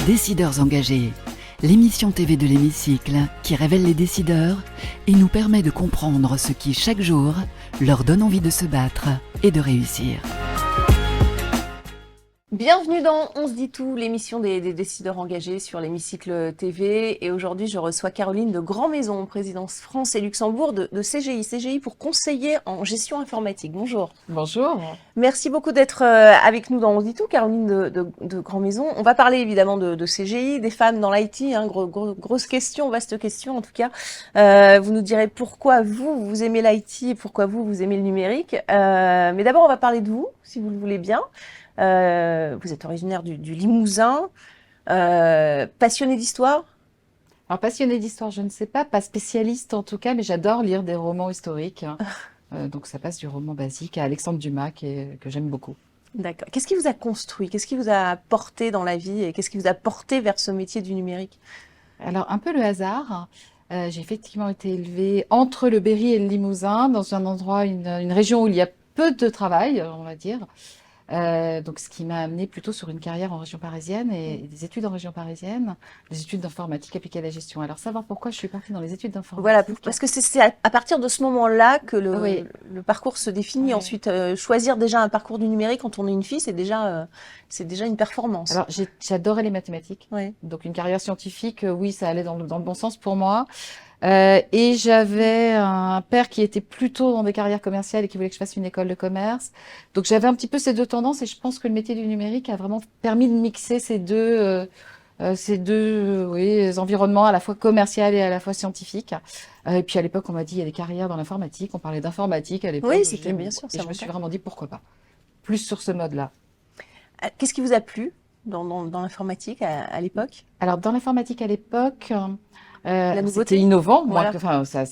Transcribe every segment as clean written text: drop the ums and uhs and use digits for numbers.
Décideurs engagés, l'émission TV de l'Hémicycle qui révèle les décideurs et nous permet de comprendre ce qui, chaque jour, leur donne envie de se battre et de réussir. Bienvenue dans On se dit tout, l'émission des décideurs engagés sur l'Hémicycle TV. Et aujourd'hui, je reçois Caroline de Grand Maison, présidence France et Luxembourg de CGI. CGI pour conseiller en gestion informatique. Bonjour. Bonjour. Merci beaucoup d'être avec nous dans On se dit tout, Caroline de Grand Maison. On va parler évidemment de CGI, des femmes dans l'IT. Hein, grosse question, vaste question en tout cas. Vous nous direz pourquoi vous aimez l'IT et pourquoi vous aimez le numérique. Mais d'abord, on va parler de vous, si vous le voulez bien. Vous êtes originaire du Limousin, passionné d'histoire? Alors, passionnée d'histoire, je ne sais pas spécialiste en tout cas, mais j'adore lire des romans historiques. Donc, ça passe du roman basique à Alexandre Dumas, que j'aime beaucoup. D'accord. Qu'est-ce qui vous a construit? Qu'est-ce qui vous a porté dans la vie et qu'est-ce qui vous a porté vers ce métier du numérique? Alors, un peu le hasard. J'ai effectivement été élevée entre le Berry et le Limousin, dans un endroit, une région où il y a peu de travail, on va dire. Donc, ce qui m'a amené plutôt sur une carrière en région parisienne et des études en région parisienne, des études d'informatique appliquées à la gestion. Alors, savoir pourquoi je suis partie dans les études d'informatique. Voilà, parce que c'est à partir de ce moment-là que Oui. le parcours se définit. Oui. Ensuite, choisir déjà un parcours du numérique quand on est une fille, c'est déjà une performance. Alors, j'adorais les mathématiques. Oui. Donc, une carrière scientifique, oui, ça allait dans le bon sens pour moi. Et j'avais un père qui était plutôt dans des carrières commerciales et qui voulait que je fasse une école de commerce. Donc, j'avais un petit peu ces deux tendances et je pense que le métier du numérique a vraiment permis de mixer ces deux environnements à la fois commercial et à la fois scientifique. Et puis, à l'époque, on m'a dit, il y a des carrières dans l'informatique. On parlait d'informatique à l'époque. Oui, c'était bien sûr. Et je me suis vraiment dit, pourquoi pas? Plus sur ce mode-là. Qu'est-ce qui vous a plu dans l'informatique à l'époque? Alors, dans l'informatique à l'époque, La nouveauté. c'était innovant. Voilà.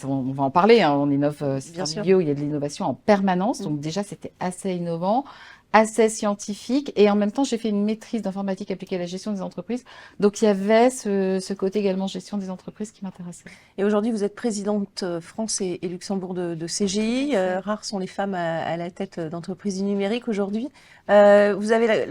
On va en parler. Hein, on innove. C'est Bien un sûr. milieu où il y a de l'innovation en permanence. Donc déjà, c'était assez innovant, assez scientifique. Et en même temps, j'ai fait une maîtrise d'informatique appliquée à la gestion des entreprises. Donc il y avait ce côté également gestion des entreprises qui m'intéressait. Et aujourd'hui, vous êtes présidente France et Luxembourg de CGI. Rares sont les femmes à la tête d'entreprises du numérique aujourd'hui. Vous avez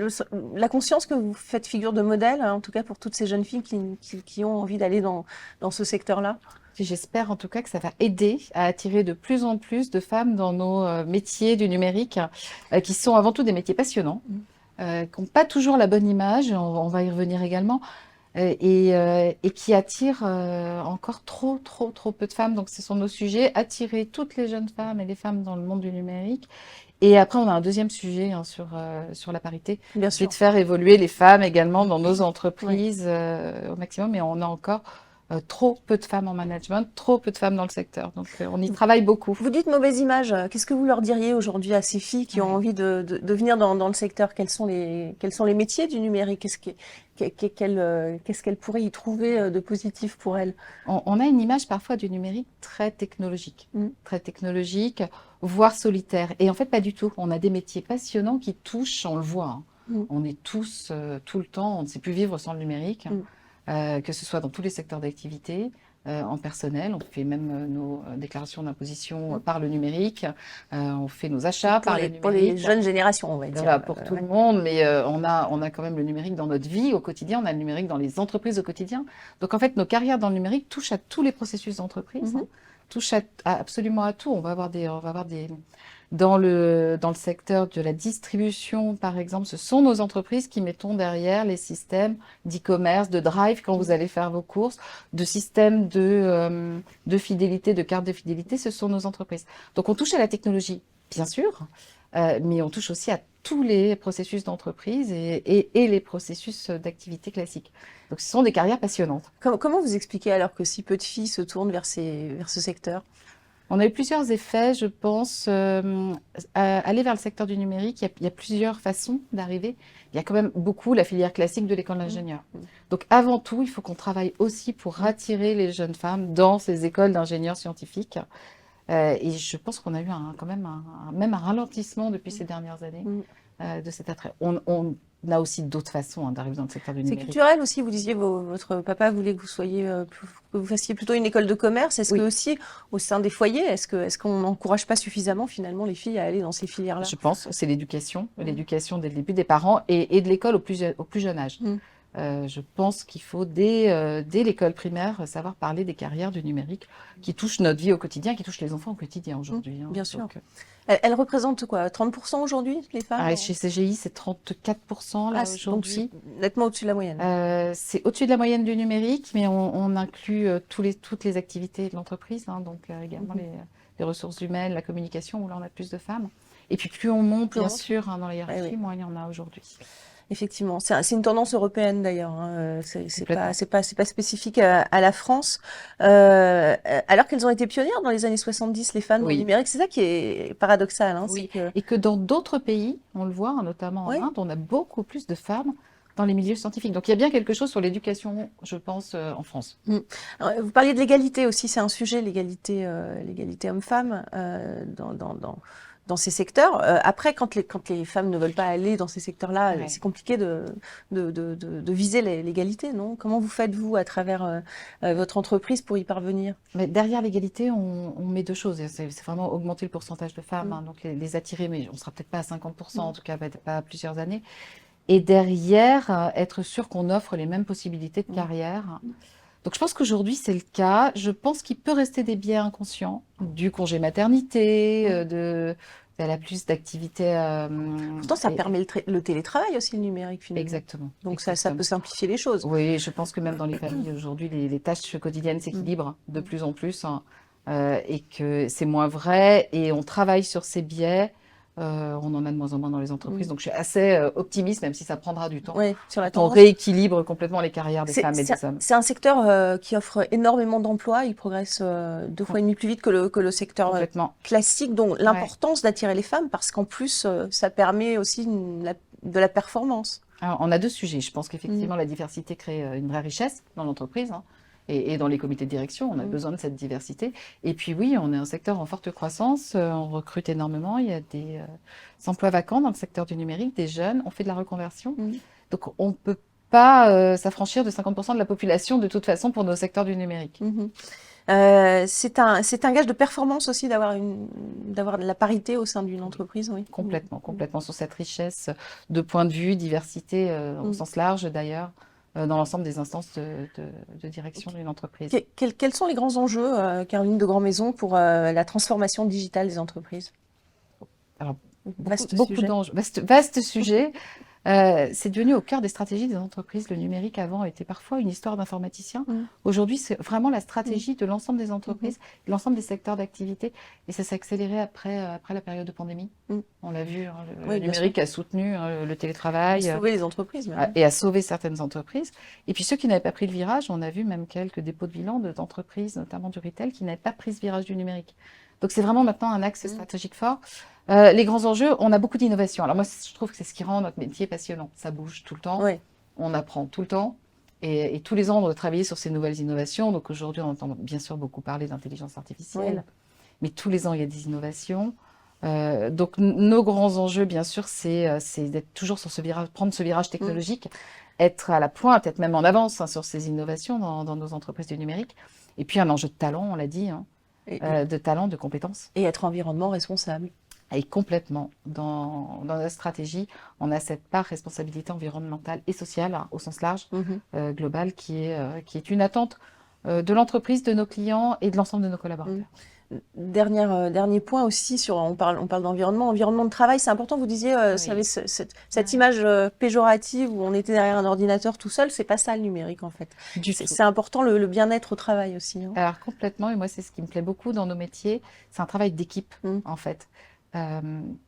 la conscience que vous faites figure de modèle, hein, en tout cas pour toutes ces jeunes filles qui ont envie d'aller dans ce secteur-là? J'espère en tout cas que ça va aider à attirer de plus en plus de femmes dans nos métiers du numérique, qui sont avant tout des métiers passionnants, qui n'ont pas toujours la bonne image, on va y revenir également, et qui attirent encore trop peu de femmes. Donc ce sont nos sujets, attirer toutes les jeunes femmes et les femmes dans le monde du numérique. Et après, on a un deuxième sujet sur la parité, Bien c'est sûr. de faire évoluer les femmes également dans nos entreprises au maximum, mais on a encore trop peu de femmes en management, trop peu de femmes dans le secteur. Donc, on y travaille beaucoup. Vous dites mauvaise image. Qu'est-ce que vous leur diriez aujourd'hui à ces filles qui ont envie de venir dans le secteur? Quels sont les métiers du numérique? Qu'est-ce qu'elles pourraient y trouver de positif pour elles? On a une image parfois du numérique très technologique, voire solitaire. Et en fait, pas du tout. On a des métiers passionnants qui touchent, on le voit. Hein. On est tous, tout le temps, on ne sait plus vivre sans le numérique. Que ce soit dans tous les secteurs d'activité, en personnel, on fait même nos déclarations d'imposition par le numérique, on fait nos achats par le numérique. Pour les jeunes générations, on va dire. Voilà, pour tout le monde, mais on a quand même le numérique dans notre vie au quotidien, on a le numérique dans les entreprises au quotidien. Donc en fait, nos carrières dans le numérique touchent à tous les processus d'entreprise, touchent à absolument à tout. On va avoir des dans le secteur de la distribution, par exemple, ce sont nos entreprises qui mettons derrière les systèmes d'e-commerce, de drive quand vous allez faire vos courses, de systèmes de fidélité, de carte de fidélité, ce sont nos entreprises. Donc on touche à la technologie, bien sûr, mais on touche aussi à tous les processus d'entreprise et les processus d'activité classiques. Donc ce sont des carrières passionnantes. Comment vous expliquez alors que si peu de filles se tournent vers ce secteur? On a eu plusieurs effets, je pense. Aller vers le secteur du numérique, il y a plusieurs façons d'arriver. Il y a quand même beaucoup la filière classique de l'école d'ingénieur. Donc avant tout, il faut qu'on travaille aussi pour attirer les jeunes femmes dans ces écoles d'ingénieurs scientifiques. Et je pense qu'on a eu quand même un ralentissement depuis ces dernières années de cet attrait. On a aussi d'autres façons d'arriver dans le secteur du numérique. C'est culturel aussi, vous disiez, votre papa voulait que vous fassiez plutôt une école de commerce. Est-ce que aussi, au sein des foyers, est-ce qu'on n'encourage pas suffisamment finalement les filles à aller dans ces filières-là? Je pense, c'est l'éducation dès le début des parents et de l'école au plus jeune âge. Je pense qu'il faut, dès l'école primaire, savoir parler des carrières du numérique qui touchent notre vie au quotidien, qui touchent les enfants au quotidien aujourd'hui. Bien sûr. Elle représente quoi, 30% aujourd'hui, les femmes? Chez CGI, c'est 34% là aujourd'hui. Donc c'est nettement au-dessus de la moyenne. C'est au-dessus de la moyenne du numérique, mais on inclut toutes les activités de l'entreprise, donc également les ressources humaines, la communication, où là on a plus de femmes. Et puis plus on monte, bien sûr, dans la hiérarchie, moins il y en a aujourd'hui. Effectivement, c'est une tendance européenne d'ailleurs. C'est pas spécifique à la France. Alors qu'elles ont été pionnières dans les années 70, les femmes dans le numérique, c'est ça qui est paradoxal. Oui. Et que dans d'autres pays, on le voit, notamment en Inde, on a beaucoup plus de femmes dans les milieux scientifiques. Donc il y a bien quelque chose sur l'éducation, je pense, en France. Alors, vous parliez de l'égalité aussi, c'est un sujet, l'égalité homme-femme dans ces secteurs. Après, quand les femmes ne veulent pas aller dans ces secteurs-là, c'est compliqué de viser l'égalité, non? Comment vous faites, vous, à travers votre entreprise pour y parvenir? Mais derrière l'égalité, on met deux choses. C'est vraiment augmenter le pourcentage de femmes, donc les attirer, mais on ne sera peut-être pas à 50%, en tout cas pas à plusieurs années. Et derrière, être sûr qu'on offre les mêmes possibilités de carrière. Donc je pense qu'aujourd'hui, c'est le cas. Je pense qu'il peut rester des biais inconscients, du congé maternité, elle a plus d'activités. Pourtant, ça permet le télétravail aussi, le numérique, finalement. Exactement. Donc ça peut simplifier les choses. Oui, je pense que même dans les familles, aujourd'hui, les tâches quotidiennes s'équilibrent de plus en plus, et que c'est moins vrai, et on travaille sur ces biais. On en a de moins en moins dans les entreprises, donc je suis assez optimiste, même si ça prendra du temps. Oui, sur la tendance. On rééquilibre complètement les carrières des femmes et des hommes. C'est un secteur qui offre énormément d'emplois, il progresse 2 fois et demi plus vite que le secteur classique, donc l'importance d'attirer les femmes, parce qu'en plus, ça permet aussi de la performance. Alors, on a 2 sujets. Je pense qu'effectivement, la diversité crée une vraie richesse dans l'entreprise. Et dans les comités de direction, on a besoin de cette diversité. Et puis oui, on est un secteur en forte croissance, on recrute énormément, il y a des emplois vacants dans le secteur du numérique, des jeunes, on fait de la reconversion. Donc on ne peut pas s'affranchir de 50% de la population de toute façon pour nos secteurs du numérique. C'est un gage de performance aussi d'avoir de la parité au sein d'une entreprise, oui. Complètement sur cette richesse de points de vue, diversité au sens large d'ailleurs. Dans l'ensemble des instances de direction d'une entreprise. Quels sont les grands enjeux, Caroline de Grandmaison, pour la transformation digitale des entreprises? Alors, beaucoup d'enjeux. Vaste sujet. C'est devenu au cœur des stratégies des entreprises. Le numérique, avant, était parfois une histoire d'informaticien. Aujourd'hui, c'est vraiment la stratégie de l'ensemble des entreprises, de l'ensemble des secteurs d'activité. Et ça s'est accéléré après la période de pandémie. On l'a vu, le numérique a soutenu le télétravail. A sauvé les entreprises. Et a sauvé certaines entreprises. Et puis ceux qui n'avaient pas pris le virage, on a vu même quelques dépôts de bilan d'entreprises, notamment du retail, qui n'avaient pas pris ce virage du numérique. Donc c'est vraiment maintenant un axe stratégique fort. Les grands enjeux, on a beaucoup d'innovation. Alors moi, je trouve que c'est ce qui rend notre métier passionnant. Ça bouge tout le temps, on apprend tout le temps. Et tous les ans, on doit travailler sur ces nouvelles innovations. Donc aujourd'hui, on entend bien sûr beaucoup parler d'intelligence artificielle. Mais tous les ans, il y a des innovations. Donc nos grands enjeux, bien sûr, c'est d'être toujours sur ce virage, prendre ce virage technologique, être à la pointe, peut-être même en avance sur ces innovations dans nos entreprises du numérique. Et puis un enjeu de talent, on l'a dit, de talent, de compétences. Et être environnement responsable. Et complètement. Dans notre stratégie, on a cette part responsabilité environnementale et sociale, au sens large, global, qui est une attente de l'entreprise, de nos clients et de l'ensemble de nos collaborateurs. Dernier point aussi, on parle d'environnement. Environnement de travail, c'est important. Vous disiez, cette image péjorative où on était derrière un ordinateur tout seul, c'est pas ça le numérique en fait. C'est important le bien-être au travail aussi. Alors complètement, et moi c'est ce qui me plaît beaucoup dans nos métiers, c'est un travail d'équipe en fait.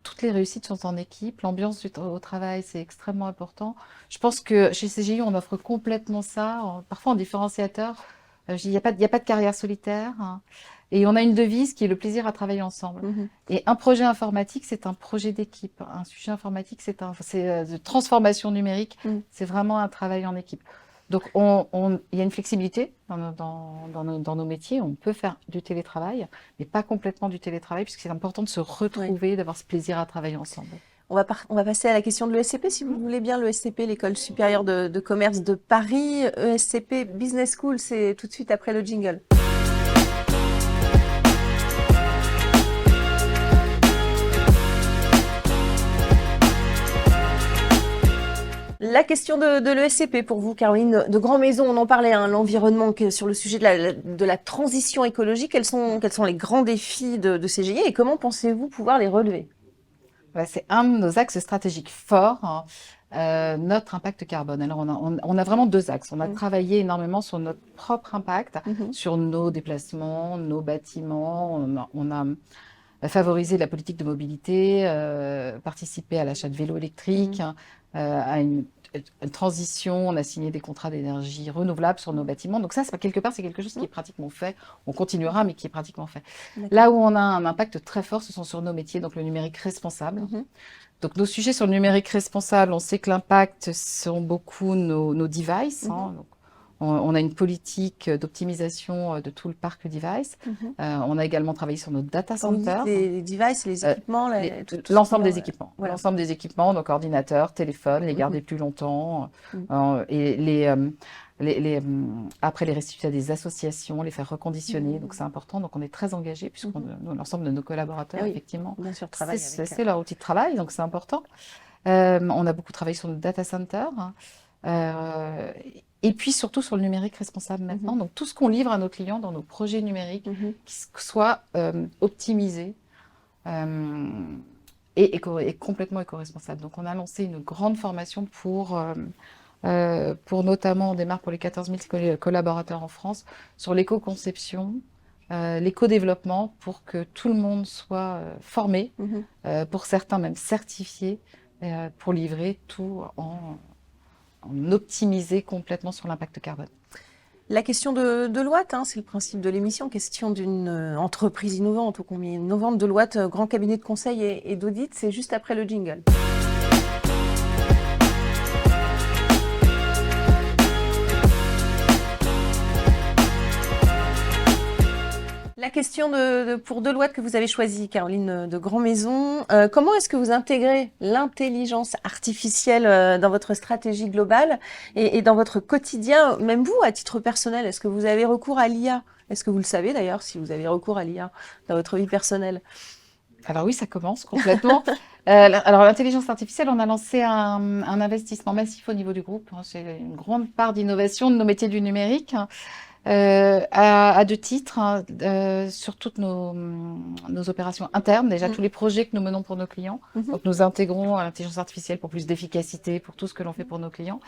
Toutes les réussites sont en équipe, l'ambiance au travail c'est extrêmement important. Je pense que chez CGI on offre complètement ça, parfois en différenciateur. Il n'y a pas de carrière solitaire. Et on a une devise qui est le plaisir à travailler ensemble. Et un projet informatique, c'est un projet d'équipe. Un sujet informatique, c'est de transformation numérique. C'est vraiment un travail en équipe. Donc, il y a une flexibilité dans nos métiers. On peut faire du télétravail, mais pas complètement du télétravail, puisque c'est important de se retrouver, d'avoir ce plaisir à travailler ensemble. On va passer à la question de l'ESCP, si vous voulez bien. L'ESCP, l'École supérieure de commerce de Paris. ESCP Business School, c'est tout de suite après le jingle. La question de l'ESCP pour vous, Caroline, de Grand Maison, on en parlait, hein, l'environnement, sur le sujet de la transition écologique. Quels sont les grands défis de CGI et comment pensez-vous pouvoir les relever? C'est un de nos axes stratégiques forts, hein, notre impact carbone. Alors, on a vraiment deux axes. On a travaillé énormément sur notre propre impact, sur nos déplacements, nos bâtiments. On a favoriser la politique de mobilité, participer à l'achat de vélos électriques, à une transition. On a signé des contrats d'énergie renouvelable sur nos bâtiments. Donc ça, quelque part, c'est quelque chose qui est pratiquement fait. On continuera, mais qui est pratiquement fait. Là où on a un impact très fort, ce sont sur nos métiers, donc le numérique responsable. Donc nos sujets sur le numérique responsable, on sait que l'impact sont beaucoup nos devices. Hein, donc, on a une politique d'optimisation de tout le parc device. On a également travaillé sur nos data centers. Les devices, les équipements, l'ensemble des équipements. Voilà. L'ensemble des équipements, donc ordinateurs, téléphones, les garder plus longtemps. Et après les restituer à des associations, les faire reconditionner. Donc c'est important. Donc on est très engagés puisque l'ensemble de nos collaborateurs, effectivement, c'est leur outil de travail. Donc c'est important. On a beaucoup travaillé sur nos data centers. Et puis surtout sur le numérique responsable maintenant. Donc tout ce qu'on livre à nos clients dans nos projets numériques, qui soit optimisé et complètement éco-responsable. Donc on a lancé une grande formation pour notamment, on démarre pour les 14 000 collaborateurs en France, sur l'éco-conception, l'éco-développement, pour que tout le monde soit formé, pour certains même certifiés, pour livrer tout en optimiser complètement sur l'impact carbone. La question de Deloitte, hein, c'est le principe de l'émission, question d'une entreprise innovante, ou combien innovante. Deloitte, grand cabinet de conseil et d'audit, c'est juste après le jingle. La question pour Deloitte que vous avez choisie, Caroline de Grand Maison, comment est-ce que vous intégrez l'intelligence artificielle dans votre stratégie globale et dans votre quotidien, même vous, à titre personnel? Est-ce que vous avez recours à l'IA? Est-ce que vous le savez d'ailleurs, si vous avez recours à l'IA dans votre vie personnelle? Alors oui, ça commence complètement. Alors l'intelligence artificielle, on a lancé un investissement massif au niveau du groupe. C'est une grande part d'innovation de nos métiers du numérique. À deux titres, sur toutes nos opérations internes, déjà tous les projets que nous menons pour nos clients. Donc nous intégrons l'intelligence artificielle pour plus d'efficacité, pour tout ce que l'on fait pour nos clients.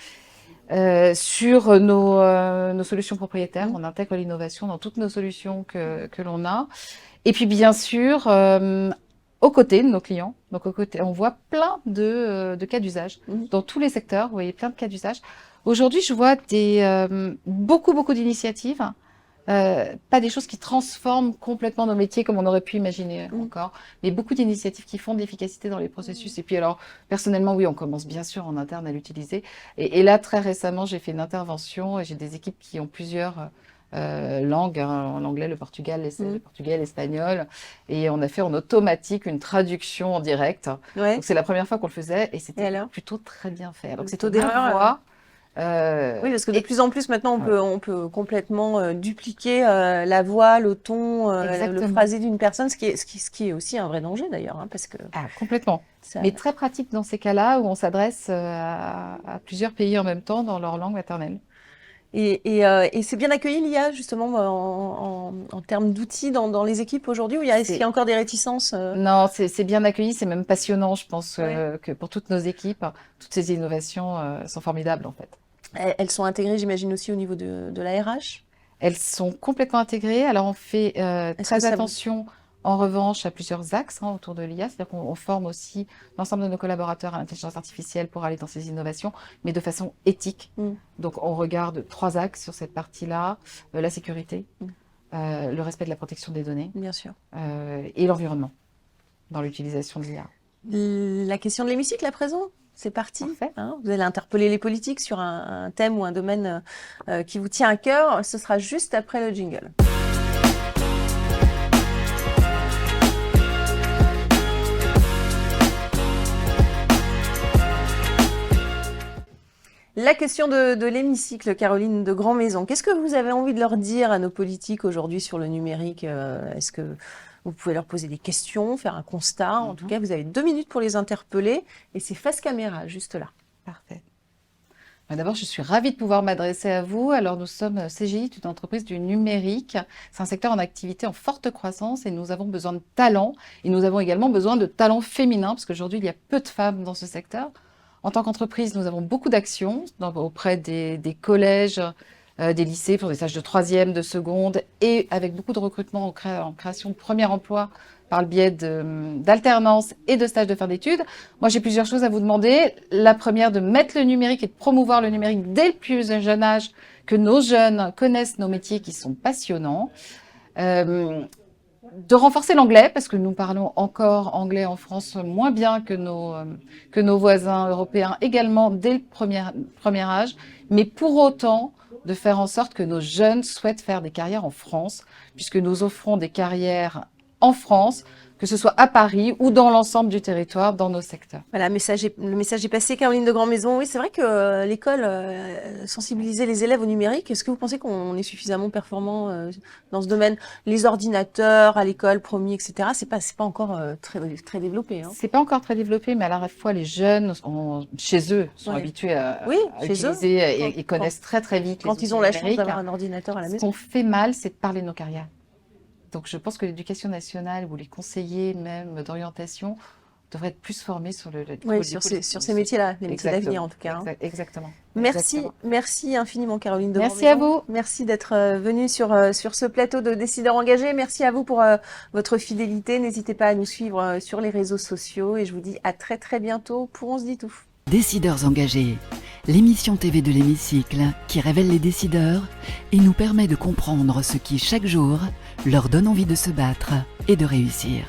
Sur nos solutions propriétaires, on intègre l'innovation dans toutes nos solutions que l'on a. Et puis bien sûr, aux côtés de nos clients, donc aux côtés, on voit plein de cas d'usage dans tous les secteurs. Vous voyez plein de cas d'usage. Aujourd'hui, je vois beaucoup d'initiatives, pas des choses qui transforment complètement nos métiers comme on aurait pu imaginer encore, mais beaucoup d'initiatives qui font de l'efficacité dans les processus. Et puis alors, personnellement, oui, on commence bien sûr en interne à l'utiliser. Et là, très récemment, j'ai fait une intervention et j'ai des équipes qui ont plusieurs langues, hein, l'anglais, le portugais, l'espagnol, et on a fait en automatique une traduction en direct. Donc c'est la première fois qu'on le faisait et c'était plutôt très bien fait. Donc c'était d'erreur. Oui, parce que de plus en plus maintenant, on peut complètement dupliquer la voix, le ton, le phrasé d'une personne, ce qui est aussi un vrai danger d'ailleurs, hein, parce que complètement. Mais très pratique dans ces cas-là où on s'adresse à plusieurs pays en même temps dans leur langue maternelle. Et c'est bien accueilli l'IA justement en termes d'outils dans les équipes aujourd'hui, ou est-ce qu'il y a encore des réticences? Non, c'est bien accueilli, c'est même passionnant, je pense, que pour toutes nos équipes, toutes ces innovations sont formidables en fait. Elles sont intégrées, j'imagine, aussi au niveau de la RH? Elles sont complètement intégrées. Alors, on fait très attention, en revanche, à plusieurs axes autour de l'IA. C'est-à-dire qu'on forme aussi l'ensemble de nos collaborateurs à l'intelligence artificielle pour aller dans ces innovations, mais de façon éthique. Donc, on regarde 3 axes sur cette partie-là. La sécurité, le respect de la protection des données, bien sûr, et l'environnement dans l'utilisation de l'IA. La question de l'hémicycle à présent? C'est parti. Hein, vous allez interpeller les politiques sur un thème ou un domaine qui vous tient à cœur. Ce sera juste après le jingle. La question de l'hémicycle, Caroline de Grand Maison. Qu'est-ce que vous avez envie de leur dire à nos politiques aujourd'hui sur le numérique? Est-ce que vous pouvez leur poser des questions, faire un constat? En tout cas, vous avez 2 minutes pour les interpeller et c'est face caméra, juste là. Parfait. D'abord, je suis ravie de pouvoir m'adresser à vous. Alors, nous sommes CGI, une entreprise du numérique. C'est un secteur en activité en forte croissance et nous avons besoin de talents. Et nous avons également besoin de talents féminins parce qu'aujourd'hui, il y a peu de femmes dans ce secteur. En tant qu'entreprise, nous avons beaucoup d'actions auprès des collèges, des lycées pour des stages de troisième, de seconde et avec beaucoup de recrutement en création de premier emploi par le biais d'alternance et de stages de fin d'études. Moi, j'ai plusieurs choses à vous demander. La première, de mettre le numérique et de promouvoir le numérique dès le plus jeune âge, que nos jeunes connaissent nos métiers qui sont passionnants. De renforcer l'anglais, parce que nous parlons encore anglais en France moins bien que nos voisins européens, également dès le premier âge, mais pour autant de faire en sorte que nos jeunes souhaitent faire des carrières en France, puisque nous offrons des carrières en France, que ce soit à Paris ou dans l'ensemble du territoire, dans nos secteurs. Voilà, le message est passé. Caroline de Grandmaison, oui, c'est vrai que l'école sensibilisait les élèves au numérique. Est-ce que vous pensez qu'on est suffisamment performant dans ce domaine? Les ordinateurs à l'école, promis, etc., c'est pas encore très développé. Hein. C'est pas encore très développé, mais à la fois les jeunes, chez eux, sont habitués à utiliser et connaissent très très vite les outils quand ils ont la chance numériques. d'avoir un ordinateur à la maison. Ce qu'on fait mal, c'est de parler de nos carrières. Donc, je pense que l'éducation nationale ou les conseillers même d'orientation devraient être plus formés sur sur ces métiers-là, les métiers d'avenir en tout cas. Hein. Exactement. Merci infiniment Caroline de Merci Grandmaison. à vous. Merci d'être venue sur ce plateau de Décideurs engagés. Merci à vous pour votre fidélité. N'hésitez pas à nous suivre sur les réseaux sociaux et je vous dis à très très bientôt pour On se dit tout. Décideurs engagés, l'émission TV de l'hémicycle qui révèle les décideurs et nous permet de comprendre ce qui chaque jour leur donne envie de se battre et de réussir.